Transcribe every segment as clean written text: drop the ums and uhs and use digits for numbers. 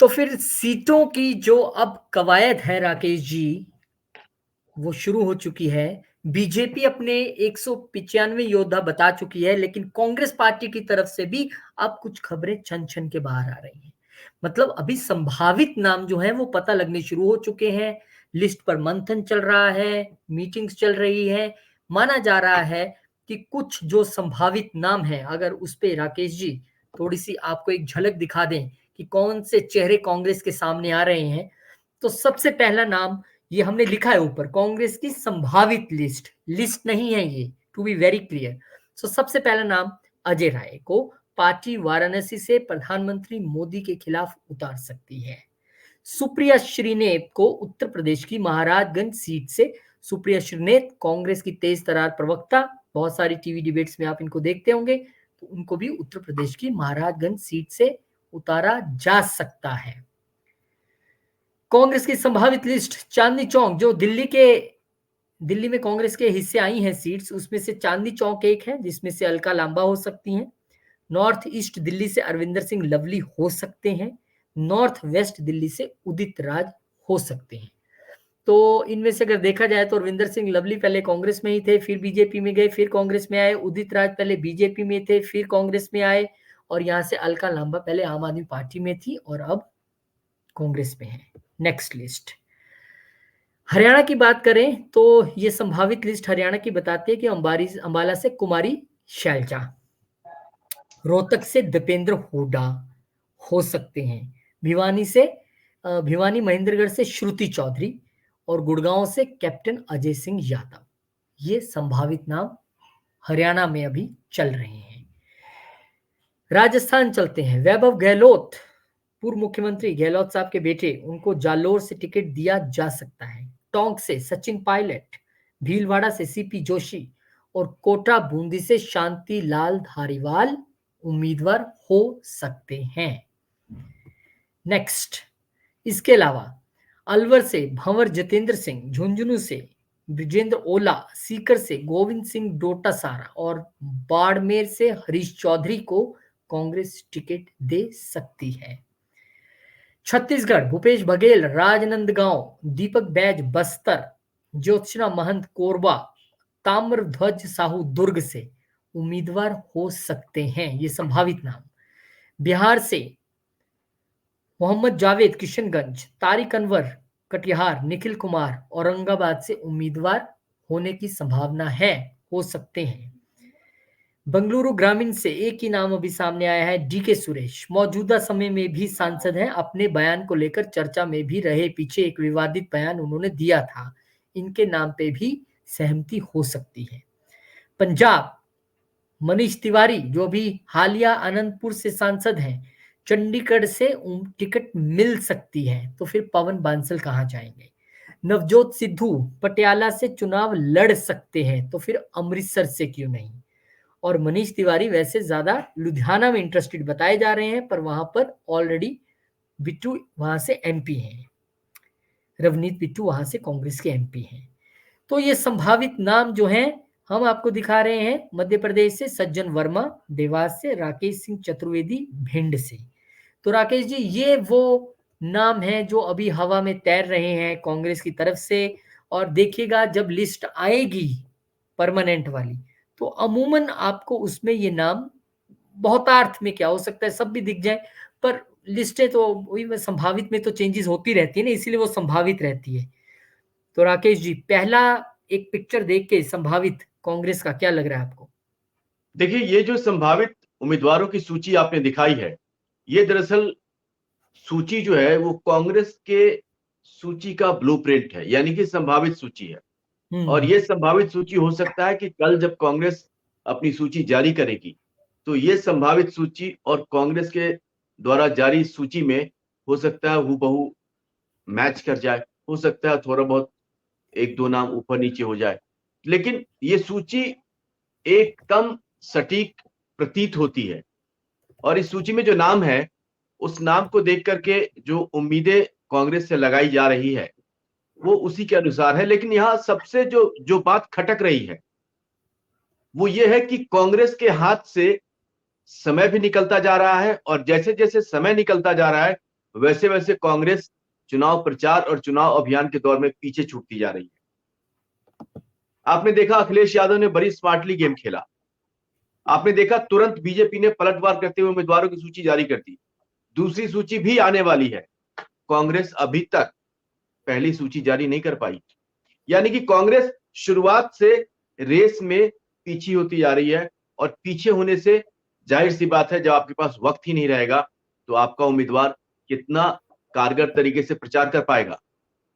तो फिर सीटों की जो अब कवायद है राकेश जी, वो शुरू हो चुकी है। बीजेपी अपने 195 योद्धा बता चुकी है, लेकिन कांग्रेस पार्टी की तरफ से भी अब कुछ खबरें छन छन के बाहर आ रही हैं। मतलब अभी संभावित नाम जो है वो पता लगने शुरू हो चुके हैं। लिस्ट पर मंथन चल रहा है, मीटिंग्स चल रही है। माना जा रहा है कि कुछ जो संभावित नाम है, अगर उस पे राकेश जी थोड़ी सी आपको एक झलक दिखा दें कि कौन से चेहरे कांग्रेस के सामने आ रहे हैं, तो सबसे पहला नाम ये हमने लिखा है ऊपर, कांग्रेस की संभावित लिस्ट, लिस्ट नहीं है ये, टू बी वेरी क्लियर। सो सबसे पहला नाम अजय राय को पार्टी वाराणसी से प्रधानमंत्री मोदी के खिलाफ उतार सकती है। सुप्रिया श्रीनेत को उत्तर प्रदेश की महाराजगंज सीट से, सुप्रिया श्रीनेत कांग्रेस की तेज तरार प्रवक्ता, बहुत सारी टीवी डिबेट्स में आप इनको देखते होंगे, तो उनको भी उत्तर प्रदेश की महाराजगंज सीट से उतारा जा सकता है। कांग्रेस की संभावित लिस्ट, चांदनी चौक जो दिल्ली में कांग्रेस के हिस्से आई हैं सीट्स, उसमें से चांदनी चौक एक है जिसमें से अलका लांबा हो सकती हैं। नॉर्थ ईस्ट दिल्ली से अरविंदर सिंह लवली हो सकते हैं। नॉर्थ वेस्ट दिल्ली से उदित राज हो सकते हैं। तो इनमें से अगर देखा जाए तो अरविंदर सिंह लवली पहले कांग्रेस में ही थे, फिर बीजेपी में गए, फिर कांग्रेस में आए। उदित राज पहले बीजेपी में थे, फिर कांग्रेस में आए, और यहाँ से अलका लांबा पहले आम आदमी पार्टी में थी और अब कांग्रेस में है। नेक्स्ट लिस्ट, हरियाणा की बात करें तो ये संभावित लिस्ट हरियाणा की बताती है कि अंबाला से कुमारी शैलजा, रोहतक से दीपेंद्र हुड्डा हो सकते हैं, भिवानी महेंद्रगढ़ से श्रुति चौधरी, और गुड़गांव से कैप्टन अजय सिंह यादव। ये संभावित नाम हरियाणा में अभी चल रहे हैं। राजस्थान चलते हैं। वैभव गहलोत, पूर्व मुख्यमंत्री गहलोत साहब के बेटे, उनको जालोर से टिकट दिया जा सकता है। टोंक से सचिन पायलट, भीलवाड़ा से सीपी जोशी, और कोटा बूंदी से शांति लाल धारीवाल उम्मीदवार हो सकते हैं। नेक्स्ट, इसके अलावा अलवर से भंवर जितेंद्र सिंह, झुंझुनू से ब्रिजेंद्र ओला, सीकर से गोविंद सिंह डोटासारा, और बाड़मेर से हरीश चौधरी को कांग्रेस टिकट दे सकती है। छत्तीसगढ़, भूपेश बघेल राजनांदगांव, दीपक बैज बस्तर, ज्योत्सना महंत कोरबा, ताम्रध्वज साहू दुर्ग से उम्मीदवार हो सकते हैं, ये संभावित नाम। बिहार से मोहम्मद जावेद किशनगंज, तारिक अनवर कटिहार, निखिल कुमार औरंगाबाद से उम्मीदवार होने की संभावना है, हो सकते हैं। बंगलुरु ग्रामीण से एक ही नाम अभी सामने आया है, डीके सुरेश, मौजूदा समय में भी सांसद हैं, अपने बयान को लेकर चर्चा में भी रहे, पीछे एक विवादित बयान उन्होंने दिया था, इनके नाम पे भी सहमति हो सकती है। पंजाब, मनीष तिवारी जो भी हालिया आनंदपुर से सांसद हैं, चंडीगढ़ से टिकट मिल सकती है, तो फिर पवन बांसल कहां जाएंगे। नवजोत सिद्धू पटियाला से चुनाव लड़ सकते हैं, तो फिर अमृतसर से क्यों नहीं। और मनीष तिवारी वैसे ज्यादा लुधियाना में इंटरेस्टेड बताए जा रहे हैं, पर वहां पर ऑलरेडी बिट्टू वहां से एमपी हैं, रवनीत बिट्टू वहां से कांग्रेस के एमपी हैं। तो ये संभावित नाम जो हैं हम आपको दिखा रहे हैं। मध्य प्रदेश से सज्जन वर्मा, देवास से राकेश सिंह चतुर्वेदी, भिंड से। तो राकेश जी, ये वो नाम हैं जो अभी हवा में तैर रहे हैं कांग्रेस की तरफ से, और देखिएगा जब लिस्ट आएगी परमानेंट वाली, तो अमूमन आपको उसमें ये नाम बहुतार्थ में क्या हो सकता है, सब भी दिख जाए, पर लिस्टें तो वही संभावित में तो चेंजेस होती रहती है ना, इसीलिए वो संभावित रहती है। तो राकेश जी, पहला एक पिक्चर देख के संभावित कांग्रेस का क्या लग रहा है आपको? देखिए, ये जो संभावित उम्मीदवारों की सूची आपने दिखाई है, ये दरअसल सूची जो है वो कांग्रेस के सूची का ब्लूप्रिंट है, यानी कि संभावित सूची है। और ये संभावित सूची हो सकता है कि कल जब कांग्रेस अपनी सूची जारी करेगी, तो ये संभावित सूची और कांग्रेस के द्वारा जारी सूची में हो सकता है हूबहू मैच कर जाए, हो सकता है थोड़ा बहुत एक दो नाम ऊपर नीचे हो जाए, लेकिन ये सूची एकदम सटीक प्रतीत होती है। और इस सूची में जो नाम है, उस नाम को देख करके जो उम्मीदें कांग्रेस से लगाई जा रही है वो उसी के अनुसार है। लेकिन यहां सबसे जो जो बात खटक रही है वो ये है कि कांग्रेस के हाथ से समय भी निकलता जा रहा है, और जैसे जैसे समय निकलता जा रहा है वैसे वैसे कांग्रेस चुनाव प्रचार और चुनाव अभियान के दौर में पीछे छूटती जा रही है। आपने देखा अखिलेश यादव ने बड़ी स्मार्टली गेम खेला। आपने देखा तुरंत बीजेपी ने पलटवार करते हुए उम्मीदवारों की सूची जारी कर दी। दूसरी सूची भी आने वाली है। कांग्रेस अभी तक पहली सूची जारी नहीं कर पाई। यानी कि कांग्रेस शुरुआत से रेस में पीछे होती जा रही है, और पीछे होने से जाहिर सी बात है, जब आपके पास वक्त ही नहीं रहेगा तो आपका उम्मीदवार कितना कारगर तरीके से प्रचार कर पाएगा।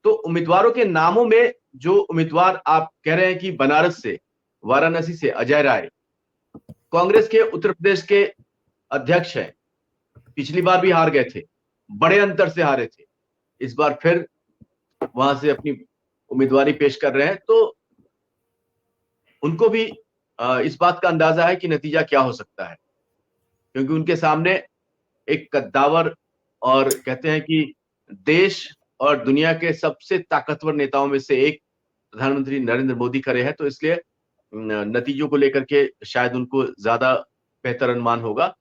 तो उम्मीदवारों के नामों में जो उम्मीदवार आप कह रहे हैं कि बनारस से, वाराणसी से अजय राय, कांग्रेस के उत्तर प्रदेश के अध्यक्ष हैं, पिछली बार भी हार गए थे, बड़े अंतर से हारे थे, इस बार फिर वहां से अपनी उम्मीदवारी पेश कर रहे हैं। तो उनको भी इस बात का अंदाजा है कि नतीजा क्या हो सकता है, क्योंकि उनके सामने एक कद्दावर और कहते हैं कि देश और दुनिया के सबसे ताकतवर नेताओं में से एक प्रधानमंत्री नरेंद्र मोदी खड़े हैं। तो इसलिए नतीजों को लेकर के शायद उनको ज्यादा बेहतर अनुमान होगा।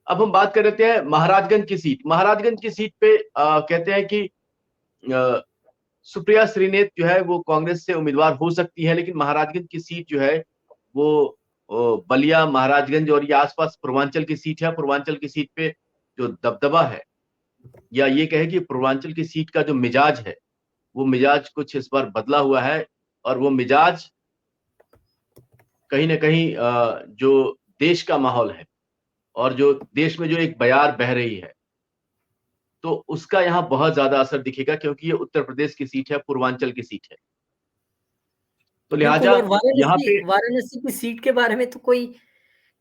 अब हम बात कर लेते हैं महाराजगंज की सीट। महाराजगंज की सीट पे कहते हैं कि सुप्रिया श्रीनेत जो है वो कांग्रेस से उम्मीदवार हो सकती है, लेकिन महाराजगंज की सीट जो है वो बलिया, महाराजगंज और ये आसपास पूर्वांचल की सीट है। पूर्वांचल की सीट पे जो दबदबा है, या ये कहे कि पूर्वांचल की सीट का जो मिजाज है, वो मिजाज कुछ इस बार बदला हुआ है, और वो मिजाज कहीं ना कहीं जो देश का माहौल है और जो देश में जो एक बयार बह रही है, तो उसका यहाँ बहुत ज्यादा असर दिखेगा, क्योंकि ये उत्तर प्रदेश की सीट है, पूर्वांचल की सीट है। तो बिल्कुल। लिहाजा और यहाँ पे वाराणसी की सीट के बारे में तो कोई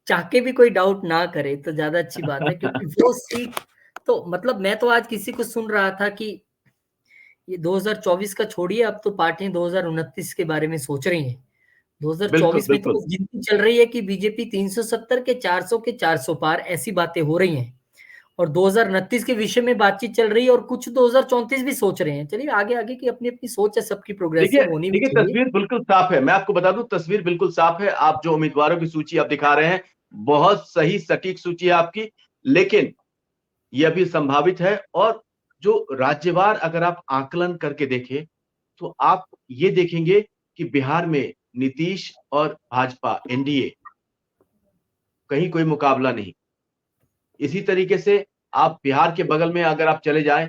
चाह के भी कोई डाउट ना करे तो ज्यादा अच्छी बात है, क्योंकि वो सीट तो मतलब मैं तो आज किसी को सुन रहा था कि ये 2024 का छोड़िए, अब तो पार्टियां 2029 के बारे में सोच रही हैं। बिल्कुल 2024 में तो बिल्कुल। बस गिनती चल रही है कि बीजेपी 370 के 400 पार, ऐसी बातें हो रही हैं। और 2029 के विषय में बातचीत चल रही है, और कुछ 2034 भी सोच रहे हैं। चलिए, आगे आगे की अपनी अपनी सोच है, सबकी देखिए प्रोग्रेसिव होनी भी देखिए, चाहिए। तस्वीर बिल्कुल साफ है। मैं आपको बता दूं, तस्वीर बिल्कुल साफ है। आप जो उम्मीदवारों की सूची आप दिखा रहे हैं, बहुत सही सटीक सूची है आपकी, लेकिन ये अभी संभावित है। और जो राज्यवार अगर आप आकलन करके देखें, तो आप ये देखेंगे कि बिहार में नीतीश और भाजपा एनडीए कहीं कोई मुकाबला नहीं। इसी तरीके से आप बिहार के बगल में अगर आप चले जाएं,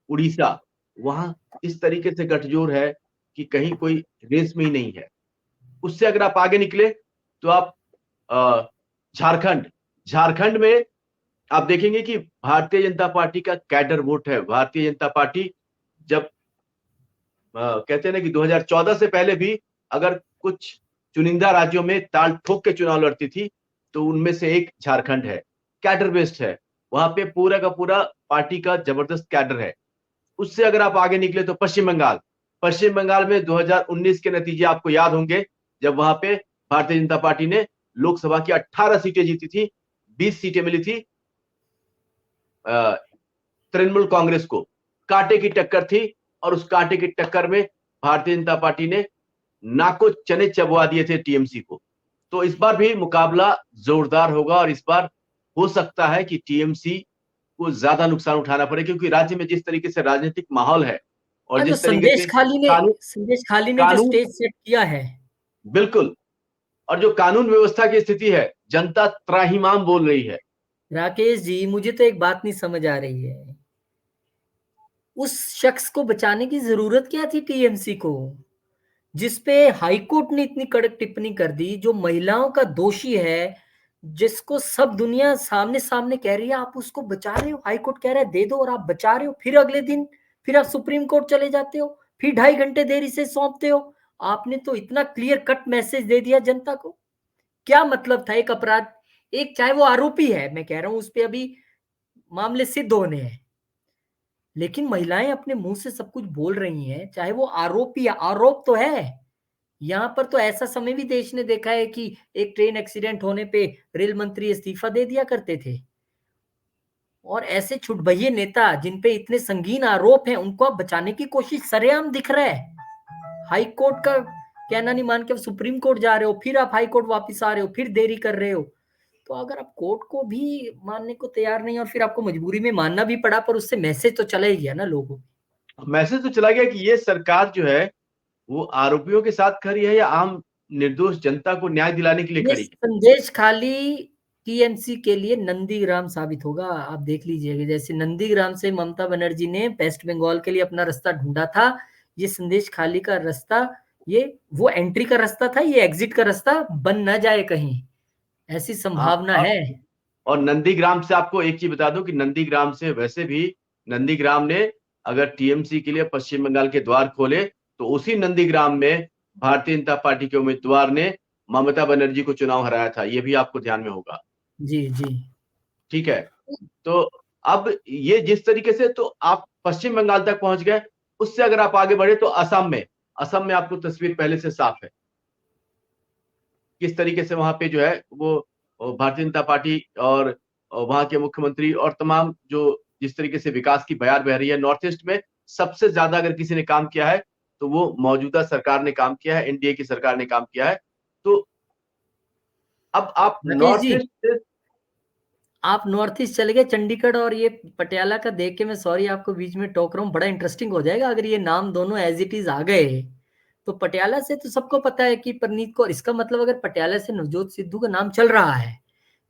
उड़ीसा, वहां इस तरीके से गठजोड़ है कि कहीं कोई रेस में ही नहीं है। उससे अगर आप आगे निकले तो आप झारखंड, झारखंड में आप देखेंगे कि भारतीय जनता पार्टी का कैडर वोट है। भारतीय जनता पार्टी जब कहते हैं ना कि 2014 से पहले भी अगर कुछ चुनिंदा राज्यों में ताल ठोक के चुनाव लड़ती थी, तो उनमें से एक झारखंड है। कैडर बेस्ड है, वहां पे पूरा का पूरा पार्टी का जबरदस्त कैडर है। उससे अगर आप आगे निकले तो पश्चिम बंगाल, पश्चिम बंगाल में 2019 के नतीजे आपको याद होंगे, जब वहां पे भारतीय जनता पार्टी ने लोकसभा की 18 सीटें जीती थी, 20 सीटें मिली थी तृणमूल कांग्रेस को। कांटे की टक्कर थी, और उस कांटे की टक्कर में भारतीय जनता पार्टी ने नाको चने चबवा दिए थे टीएमसी को। तो इस बार भी मुकाबला जोरदार होगा, और इस बार हो सकता है कि टीएमसी को ज्यादा नुकसान उठाना पड़े, क्योंकि राज्य में जिस तरीके से राजनीतिक माहौल है और हाँ, तो जिस तरीके से कानून संदेश खाली ने जो कानून स्टेज सेट किया है, बिल्कुल, और जो कानून व्यवस्था की स्थिति है, जनता त्राहिमाम बोल रही है। राकेश जी, मुझे तो एक बात नहीं समझ आ रही है, उस शख्स को बचाने की जरूरत क्या थी टीएमसी को, जिसपे हाईकोर्ट ने इतनी कड़क टिप्पणी कर दी, जो महिलाओं का दोषी है, जिसको सब दुनिया सामने सामने कह रही है, आप उसको बचा रहे हो, हाईकोर्ट कह रहा है दे दो और आप बचा रहे हो, फिर अगले दिन फिर आप सुप्रीम कोर्ट चले जाते हो, फिर 2.5 घंटे देरी से सौंपते हो। आपने तो इतना क्लियर कट मैसेज दे दिया जनता को। क्या मतलब था एक अपराध, एक चाहे वो आरोपी है, मैं कह रहा हूं उस पर अभी मामले सिद्ध होने हैं, लेकिन महिलाएं अपने मुंह से सब कुछ बोल रही हैं, चाहे वो आरोपी, आरोप तो है। यहां पर तो ऐसा समय भी देश ने देखा है कि एक ट्रेन एक्सीडेंट होने पे रेल मंत्री इस्तीफा दे दिया करते थे। और ऐसे छुटभइये नेता जिन पे इतने संगीन आरोप हैं, उनको आप बचाने की कोशिश सरेआम दिख रहा है। हाई कोर्ट का कहना नहीं मान के सुप्रीम कोर्ट जा रहे हो, फिर आप हाई कोर्ट वापिस आ रहे हो, फिर देरी कर रहे हो। तो अगर आप कोर्ट को भी मानने को तैयार नहीं और फिर आपको मजबूरी में मानना भी पड़ा, पर उससे मैसेज तो चला ही गया ना लोगों को। मैसेज तो चला गया कि ये सरकार जो है वो आरोपियों के साथ खड़ी है या आम निर्दोष जनता को न्याय दिलाने के लिए ये खड़ी है। संदेश खाली टीएमसी के लिए नंदीग्राम साबित होगा। आप देख लीजिएगा, जैसे नंदीग्राम से ममता बनर्जी ने वेस्ट बंगाल के लिए अपना रास्ता ढूंढा था, ये संदेश खाली का रास्ता, ये वो एंट्री का रास्ता था, ये एग्जिट का रास्ता बन ना जाए कहीं, ऐसी हाँ, संभावना है। और नंदीग्राम से आपको एक चीज बता दूं कि नंदीग्राम से वैसे भी नंदीग्राम ने अगर टीएमसी के लिए पश्चिम बंगाल के द्वार खोले तो उसी नंदीग्राम में भारतीय जनता पार्टी के उम्मीदवार ने ममता बनर्जी को चुनाव हराया था, ये भी आपको ध्यान में होगा। जी जी। ठीक है, तो अब ये जिस तरीके से तो आप पश्चिम बंगाल तक पहुंच गए, उससे अगर आप आगे बढ़े तो असम में आपको तस्वीर पहले से साफ है किस तरीके से वहां पे जो है वो भारतीय जनता पार्टी और वहां के मुख्यमंत्री और तमाम जो जिस तरीके से विकास की बयार बह रही है। नॉर्थ ईस्ट में सबसे ज्यादा अगर किसी ने काम किया है तो वो मौजूदा सरकार ने काम किया है, एनडीए की सरकार ने काम किया है। तो अब आप राकेश नॉर्थ जी, ईस्ट से आप नॉर्थ ईस्ट चले गए, चंडीगढ़ और ये पटियाला का देख के मैं सॉरी आपको बीच में टोक रहा हूँ, बड़ा इंटरेस्टिंग हो जाएगा अगर ये नाम दोनों एज इट इज आ गए। तो पटियाला से तो सबको पता है कि परनीत कौर, इसका मतलब अगर पटियाला से नवजोत सिद्धू का नाम चल रहा है,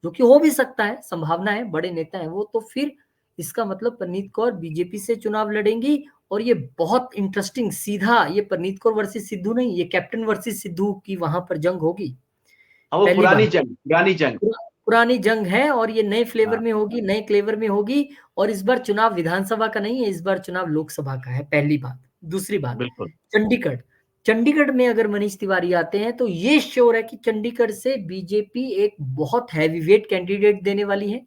जो कि हो भी सकता है, संभावना है, बड़े नेता हैं वो, तो फिर इसका मतलब परनीत कौर बीजेपी से चुनाव लड़ेंगी। और ये बहुत इंटरेस्टिंग, सीधा ये परनीत कौर वर्सेस सिद्धू नहीं, ये कैप्टन वर्सेस सिद्धू की वहां पर जंग होगी। हाँ, वो पहली बात, पुरानी जंग। पुरानी जंग है और ये नए फ्लेवर हाँ, में होगी, नए फ्लेवर में होगी। और इस बार चुनाव विधानसभा का नहीं है, इस बार चुनाव लोकसभा का है, पहली बात। दूसरी बात, बिल्कुल। चंडीगढ़, चंडीगढ़ में अगर मनीष तिवारी आते हैं तो ये श्योर है कि चंडीगढ़ से बीजेपी एक बहुत हैवीवेट कैंडिडेट देने वाली है।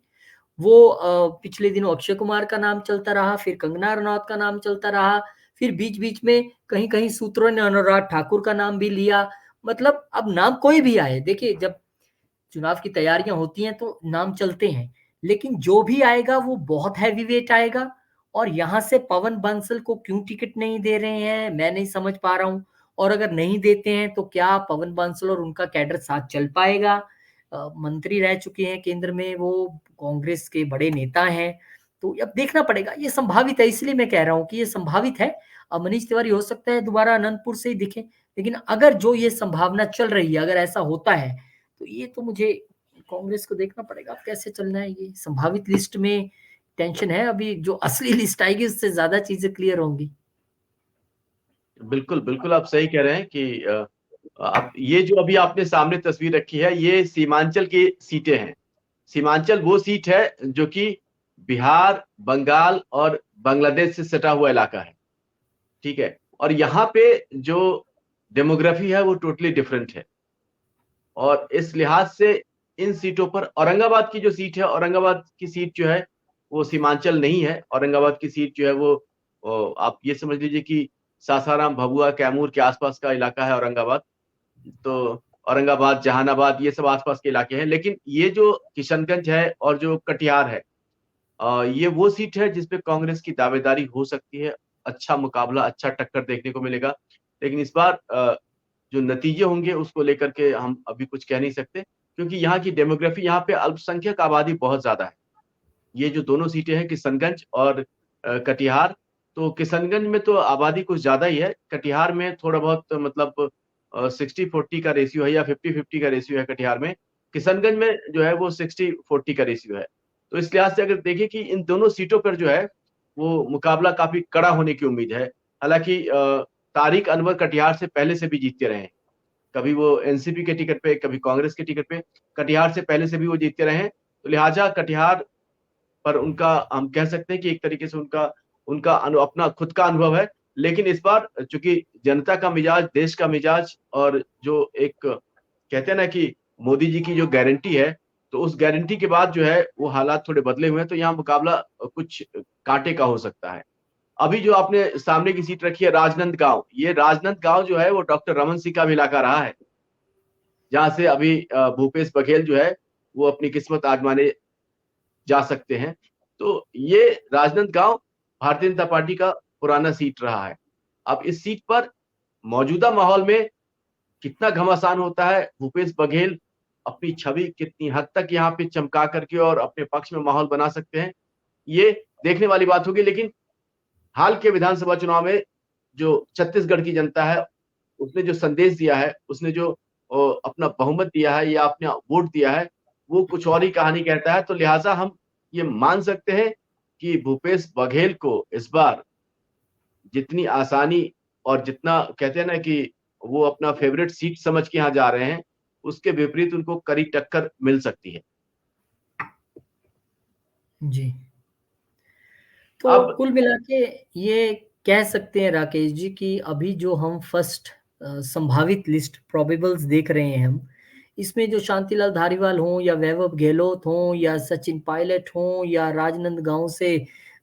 वो पिछले दिनों अक्षय कुमार का नाम चलता रहा, फिर कंगना रनौत का नाम चलता रहा, फिर बीच बीच में कहीं कहीं सूत्रों ने अनुराग ठाकुर का नाम भी लिया। मतलब अब नाम कोई भी आए, देखिए जब चुनाव की तैयारियां होती हैं तो नाम चलते हैं, लेकिन जो भी आएगा वो बहुत हैवी वेट आएगा। और यहां से पवन बंसल को क्यों टिकट नहीं दे रहे हैं, मैं नहीं समझ पा रहा हूं। और अगर नहीं देते हैं तो क्या पवन बंसल और उनका कैडर साथ चल पाएगा? मंत्री रह चुके हैं केंद्र में वो, कांग्रेस के बड़े नेता हैं, तो अब देखना पड़ेगा। ये संभावित है, इसलिए मैं कह रहा हूं कि ये संभावित है। अब मनीष तिवारी हो सकता है दोबारा अनंतपुर से ही दिखे, लेकिन अगर जो ये संभावना चल रही है, अगर ऐसा होता है, तो ये तो मुझे कांग्रेस को देखना पड़ेगा अब कैसे चलना है। ये संभावित लिस्ट में टेंशन है, अभी जो असली लिस्ट आएगी उससे ज्यादा चीजें क्लियर होंगी। बिल्कुल बिल्कुल आप सही कह रहे हैं कि आप ये जो अभी आपने सामने तस्वीर रखी है ये सीमांचल की सीटें हैं। सीमांचल वो सीट है जो कि बिहार, बंगाल और बांग्लादेश से सटा हुआ इलाका है। ठीक है, और यहाँ पे जो डेमोग्राफी है वो टोटली डिफरेंट है। और इस लिहाज से इन सीटों पर औरंगाबाद की जो सीट है, औरंगाबाद की सीट जो है वो सीमांचल नहीं है। औरंगाबाद की सीट जो है वो आप ये समझ लीजिए कि सासाराम, भभुआ, कैमूर के आसपास का इलाका है औरंगाबाद। तो औरंगाबाद, जहानाबाद ये सब आसपास के इलाके हैं। लेकिन ये जो किशनगंज है और जो कटिहार है, ये वो सीट है जिसपे कांग्रेस की दावेदारी हो सकती है। अच्छा मुकाबला, अच्छा टक्कर देखने को मिलेगा। लेकिन इस बार जो नतीजे होंगे उसको लेकर के हम अभी कुछ कह नहीं सकते, क्योंकि यहाँ की डेमोग्राफी, यहाँ पे अल्पसंख्यक आबादी बहुत ज्यादा है। ये जो दोनों सीटें हैं किशनगंज और कटिहार, तो किशनगंज में तो आबादी कुछ ज्यादा ही है। कटिहार में थोड़ा बहुत मतलब 60-40 का रेशियो है या 50-50 का रेशियो है कटिहार में। किशनगंज में जो है वो 60-40 का रेशियो है। तो इस लिहाज से अगर देखें कि इन दोनों सीटों पर जो है वो मुकाबला काफी कड़ा होने की उम्मीद है। हालांकि तारिक अनवर कटिहार से पहले से भी जीतते रहे हैं। कभी वो एनसीपी के टिकट पे, कभी कांग्रेस के टिकट पे, कटिहार से पहले से भी वो जीतते रहे हैं। तो लिहाजा कटिहार पर उनका हम कह सकते हैं कि एक तरीके से उनका उनका अपना खुद का अनुभव है। लेकिन इस बार चूंकि जनता का मिजाज, देश का मिजाज और जो एक कहते हैं ना कि मोदी जी की जो गारंटी है, तो उस गारंटी के बाद जो है वो हालात थोड़े बदले हुए हैं। तो यहाँ मुकाबला कुछ कांटे का हो सकता है। अभी जो आपने सामने की सीट रखी है राजनांदगांव, ये राजनांदगांव जो है वो डॉक्टर रमन सिंह का भी इलाका रहा है, जहां से अभी भूपेश बघेल जो है वो अपनी किस्मत आजमाने जा सकते हैं। तो ये राजनांदगांव भारतीय जनता पार्टी का पुराना सीट रहा है। अब इस सीट पर मौजूदा माहौल में कितना घमासान होता है, भूपेश बघेल अपनी छवि कितनी हद तक यहाँ पे चमका करके और अपने पक्ष में माहौल बना सकते हैं, ये देखने वाली बात होगी। लेकिन हाल के विधानसभा चुनाव में जो छत्तीसगढ़ की जनता है, उसने जो संदेश दिया है, उसने जो अपना बहुमत दिया है या अपना वोट दिया है, वो कुछ और ही कहानी कहता है। तो लिहाजा हम ये मान सकते हैं कि भूपेश बघेल को इस बार जितनी आसानी और जितना कहते हैं ना कि वो अपना फेवरेट सीट समझ के यहाँ जा रहे हैं, उसके विपरीत उनको कड़ी टक्कर मिल सकती है। जी। तो अब कुल मिला के ये कह सकते हैं राकेश जी कि अभी जो हम फर्स्ट संभावित लिस्ट प्रोबेबल्स देख रहे हैं हम, इसमें जो शांतिलाल धारीवाल हों या वैभव गहलोत हों या सचिन पायलट हों या राजनांदगांव से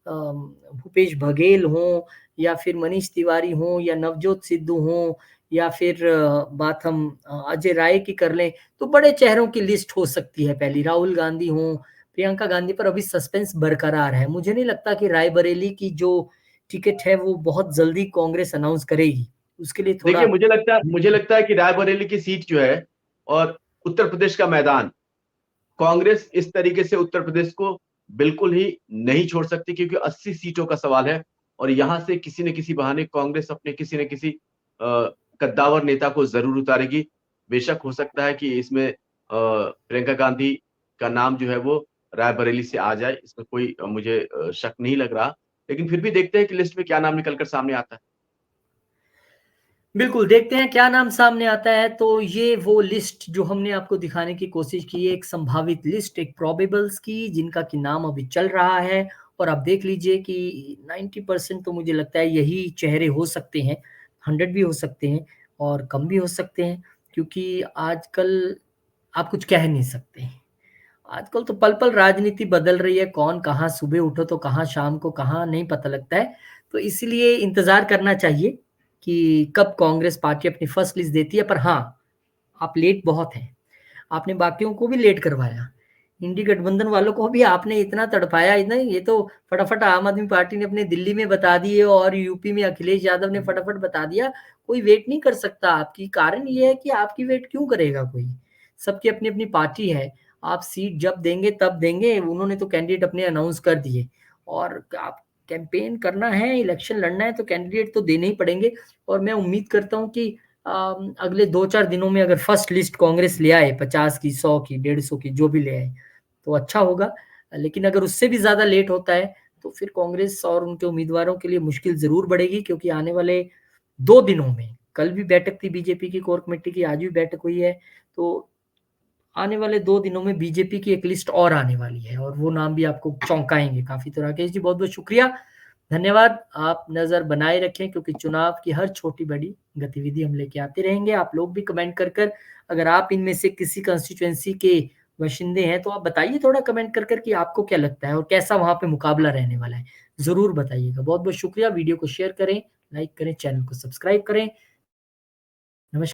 भूपेश बघेल हों या फिर मनीष तिवारी हों या नवजोत सिद्धू हों या फिर बात हम अजय राय की कर लें, तो बड़े चेहरों की लिस्ट हो सकती है पहली। राहुल गांधी हों, प्रियंका गांधी पर अभी सस्पेंस बरकरार है। मुझे नहीं लगता कि रायबरेली की जो टिकट है वो बहुत जल्दी कांग्रेस अनाउंस करेगी। उसके लिए थोड़ा देखिए, मुझे लगता है कि रायबरेली की सीट जो है और उत्तर प्रदेश का मैदान, कांग्रेस इस तरीके से उत्तर प्रदेश को बिल्कुल ही नहीं छोड़ सकती, क्योंकि 80 सीटों का सवाल है और यहां से किसी न किसी बहाने कांग्रेस अपने किसी न किसी कद्दावर नेता को जरूर उतारेगी। बेशक हो सकता है कि इसमें प्रियंका गांधी का नाम जो है वो रायबरेली से आ जाए, इसमें कोई मुझे शक नहीं लग रहा। लेकिन फिर भी देखते हैं कि लिस्ट में क्या नाम निकलकर सामने आता है। बिल्कुल देखते हैं क्या नाम सामने आता है। तो ये वो लिस्ट जो हमने आपको दिखाने की कोशिश की है, एक संभावित लिस्ट, एक प्रोबेबल्स की, जिनका कि नाम अभी चल रहा है। और आप देख लीजिए कि 90% तो मुझे लगता है यही चेहरे हो सकते हैं, 100 भी हो सकते हैं और कम भी हो सकते हैं, क्योंकि आजकल आप कुछ कह नहीं सकते। आजकल तो पल-पल राजनीति बदल रही है, कौन कहाँ सुबह उठो तो कहाँ शाम को कहाँ नहीं पता लगता है। तो इसीलिए इंतज़ार करना चाहिए कि कब कांग्रेस पार्टी अपनी फर्स्ट लिस्ट देती है। पर हाँ, आप लेट बहुत हैं। आपने बाकियों को भी लेट करवाया। इंडी गठबंधन वालों को भी आपने इतना तड़पाया, इतना ये तो फटाफट आम आदमी पार्टी ने अपने दिल्ली में बता दिए और यूपी में अखिलेश यादव ने फटाफट बता दिया। कोई वेट नहीं कर सकता आपकी। कारण ये है कि आपकी वेट क्यों करेगा कोई? सबकी अपनी-अपनी पार्टी है। आप सीट जब देंगे तब देंगे। उन्होंने तो कैंडिडेट अपने अनाउंस कर दिए और आप कैंपेन करना है, इलेक्शन लड़ना है तो कैंडिडेट तो देने ही पड़ेंगे। और मैं उम्मीद करता हूँ कि अगले 2-4 दिनों में अगर फर्स्ट लिस्ट कांग्रेस ले आए 50 की, 100 की, 150 की जो भी ले आए, तो अच्छा होगा। लेकिन अगर उससे भी ज़्यादा लेट होता है, तो फिर कांग्रेस और उनके उम्मीदवारों के लिए मुश्किल ज़रूर बढ़ेगी, क्योंकि आने वाले 2 दिनों में, कल भी बैठक थी बीजेपी की कोर कमेटी की, आज भी बैठक हुई है, तो आने वाले 2 दिनों में बीजेपी की एक लिस्ट और आने वाली है और वो नाम भी आपको चौंकाएँगे काफ़ी। तो राकेश जी बहुत-बहुत शुक्रिया, धन्यवाद। आप नज़र बनाए रखें, क्योंकि चुनाव की हर छोटी-बड़ी गतिविधि हम लेके आते रहेंगे। आप लोग भी कमेंट कर अगर आप इनमें से किसी कंस्टिट्यूएंसी के बाशिंदे हैं, तो आप बताइए थोड़ा कमेंट कर कि आपको क्या लगता है और कैसा वहाँ पे मुकाबला रहने वाला है? ज़रूर बताइएगा। बहुत-बहुत शुक्रिया, वीडियो को शेयर करें, लाइक करें, चैनल को सब्सक्राइब करें।